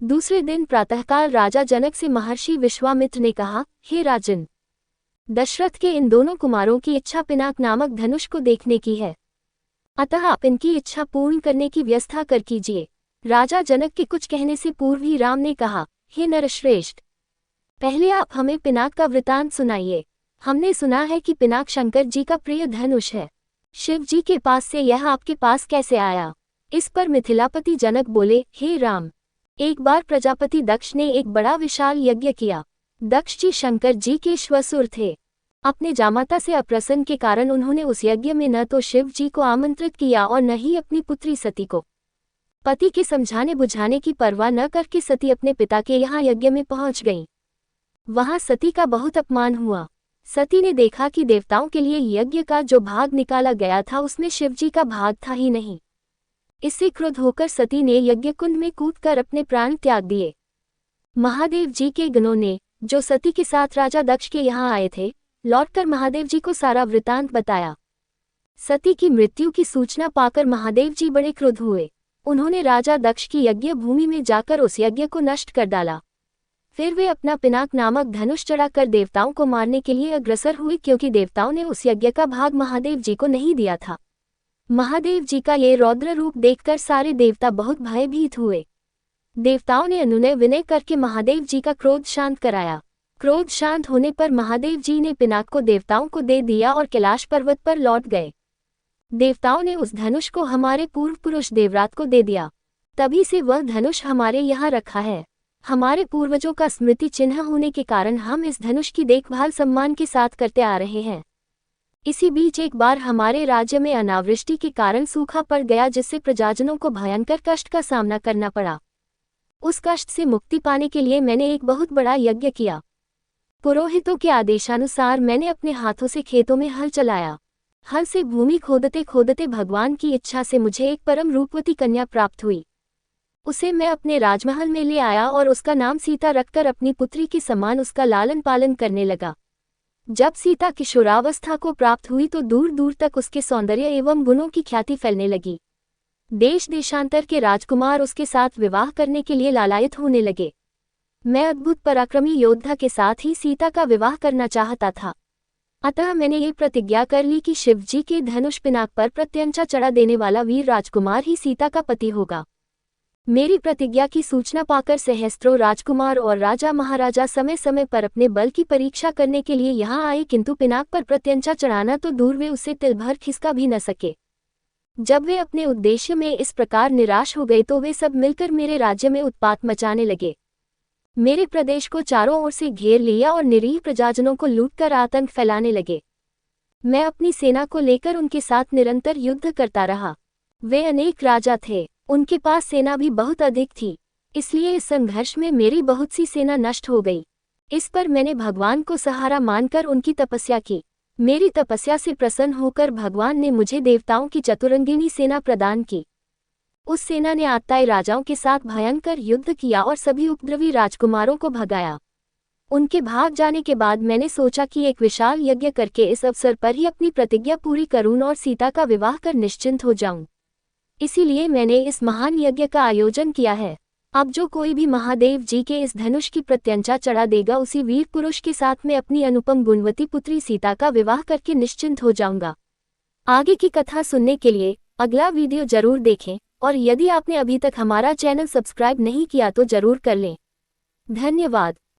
दूसरे दिन प्रातःकाल राजा जनक से महर्षि विश्वामित्र ने कहा, हे राजन, दशरथ के इन दोनों कुमारों की इच्छा पिनाक नामक धनुष को देखने की है, अतः आप इनकी इच्छा पूर्ण करने की व्यवस्था कर कीजिए। राजा जनक के कुछ कहने से पूर्व ही राम ने कहा, हे नरश्रेष्ठ, पहले आप हमें पिनाक का वृतांत सुनाइए। हमने सुना है कि पिनाक शंकर जी का प्रिय धनुष है। शिव जी के पास से यह आपके पास कैसे आया? इस पर मिथिलापति जनक बोले, हे राम, एक बार प्रजापति दक्ष ने एक बड़ा विशाल यज्ञ किया। दक्ष जी शंकर जी के श्वसुर थे। अपने जामाता से अप्रसन्न के कारण उन्होंने उस यज्ञ में न तो शिव जी को आमंत्रित किया और न ही अपनी पुत्री सती को। पति के समझाने बुझाने की परवाह न करके सती अपने पिता के यहाँ यज्ञ में पहुंच गईं। वहां सती का बहुत अपमान हुआ। सती ने देखा कि देवताओं के लिए यज्ञ का जो भाग निकाला गया था उसमें शिव जी का भाग था ही नहीं। इससे क्रुद्ध होकर सती ने यज्ञ कुंड में कूदकर अपने प्राण त्याग दिए। महादेव जी के गणों ने, जो सती के साथ राजा दक्ष के यहाँ आए थे, लौटकर महादेव जी को सारा वृतांत बताया। सती की मृत्यु की सूचना पाकर महादेव जी बड़े क्रुद्ध हुए। उन्होंने राजा दक्ष की यज्ञ भूमि में जाकर उस यज्ञ को नष्ट कर डाला। फिर वे अपना पिनाक नामक धनुष चढ़ाकर देवताओं को मारने के लिए अग्रसर हुए, क्योंकि देवताओं ने उस यज्ञ का भाग महादेव जी को नहीं दिया था। महादेव जी का ये रौद्र रूप देखकर सारे देवता बहुत भयभीत हुए। देवताओं ने अनुनय विनय करके महादेव जी का क्रोध शांत कराया। क्रोध शांत होने पर महादेव जी ने पिनाक को देवताओं को दे दिया और कैलाश पर्वत पर लौट गए। देवताओं ने उस धनुष को हमारे पूर्व पुरुष देवरात को दे दिया। तभी से वह धनुष हमारे यहाँ रखा है। हमारे पूर्वजों का स्मृति चिन्ह होने के कारण हम इस धनुष की देखभाल सम्मान के साथ करते आ रहे हैं। इसी बीच एक बार हमारे राज्य में अनावृष्टि के कारण सूखा पड़ गया, जिससे प्रजाजनों को भयंकर कष्ट का सामना करना पड़ा। उस कष्ट से मुक्ति पाने के लिए मैंने एक बहुत बड़ा यज्ञ किया। पुरोहितों के आदेशानुसार मैंने अपने हाथों से खेतों में हल चलाया। हल से भूमि खोदते खोदते भगवान की इच्छा से मुझे एक परम रूपवती कन्या प्राप्त हुई। उसे मैं अपने राजमहल में ले आया और उसका नाम सीता रखकर अपनी पुत्री के समान उसका लालन पालन करने लगा। जब सीता किशोरावस्था को प्राप्त हुई तो दूर दूर तक उसके सौंदर्य एवं गुणों की ख्याति फैलने लगी। देश देशांतर के राजकुमार उसके साथ विवाह करने के लिए लालायित होने लगे। मैं अद्भुत पराक्रमी योद्धा के साथ ही सीता का विवाह करना चाहता था। अतः मैंने ये प्रतिज्ञा कर ली कि शिव जी के धनुष पिनाक पर प्रत्यंचा चढ़ा देने वाला वीर राजकुमार ही सीता का पति होगा। मेरी प्रतिज्ञा की सूचना पाकर सहस्त्रों राजकुमार और राजा महाराजा समय समय पर अपने बल की परीक्षा करने के लिए यहाँ आए, किंतु पिनाक पर प्रत्यंचा चढ़ाना तो दूर, वे उससे तिल भर खिसका भी न सके। जब वे अपने उद्देश्य में इस प्रकार निराश हो गए तो वे सब मिलकर मेरे राज्य में उत्पात मचाने लगे। मेरे प्रदेश को चारों ओर से घेर लिया और निरीह प्रजाजनों को लूटकर आतंक फैलाने लगे। मैं अपनी सेना को लेकर उनके साथ निरंतर युद्ध करता रहा। वे अनेक राजा थे, उनके पास सेना भी बहुत अधिक थी, इसलिए इस संघर्ष में मेरी बहुत सी सेना नष्ट हो गई। इस पर मैंने भगवान को सहारा मानकर उनकी तपस्या की। मेरी तपस्या से प्रसन्न होकर भगवान ने मुझे देवताओं की चतुरंगिनी सेना प्रदान की। उस सेना ने आत्ताई राजाओं के साथ भयंकर युद्ध किया और सभी उपद्रवी राजकुमारों को भगाया। उनके भाग जाने के बाद मैंने सोचा कि एक विशाल यज्ञ करके इस अवसर पर ही अपनी प्रतिज्ञा पूरी करूं और सीता का विवाह कर निश्चिंत हो जाऊं। इसीलिए मैंने इस महान यज्ञ का आयोजन किया है। अब जो कोई भी महादेव जी के इस धनुष की प्रत्यंचा चढ़ा देगा, उसी वीर पुरुष के साथ मैं अपनी अनुपम गुणवती पुत्री सीता का विवाह करके निश्चिंत हो जाऊंगा। आगे की कथा सुनने के लिए अगला वीडियो जरूर देखें, और यदि आपने अभी तक हमारा चैनल सब्सक्राइब नहीं किया तो जरूर कर लें। धन्यवाद।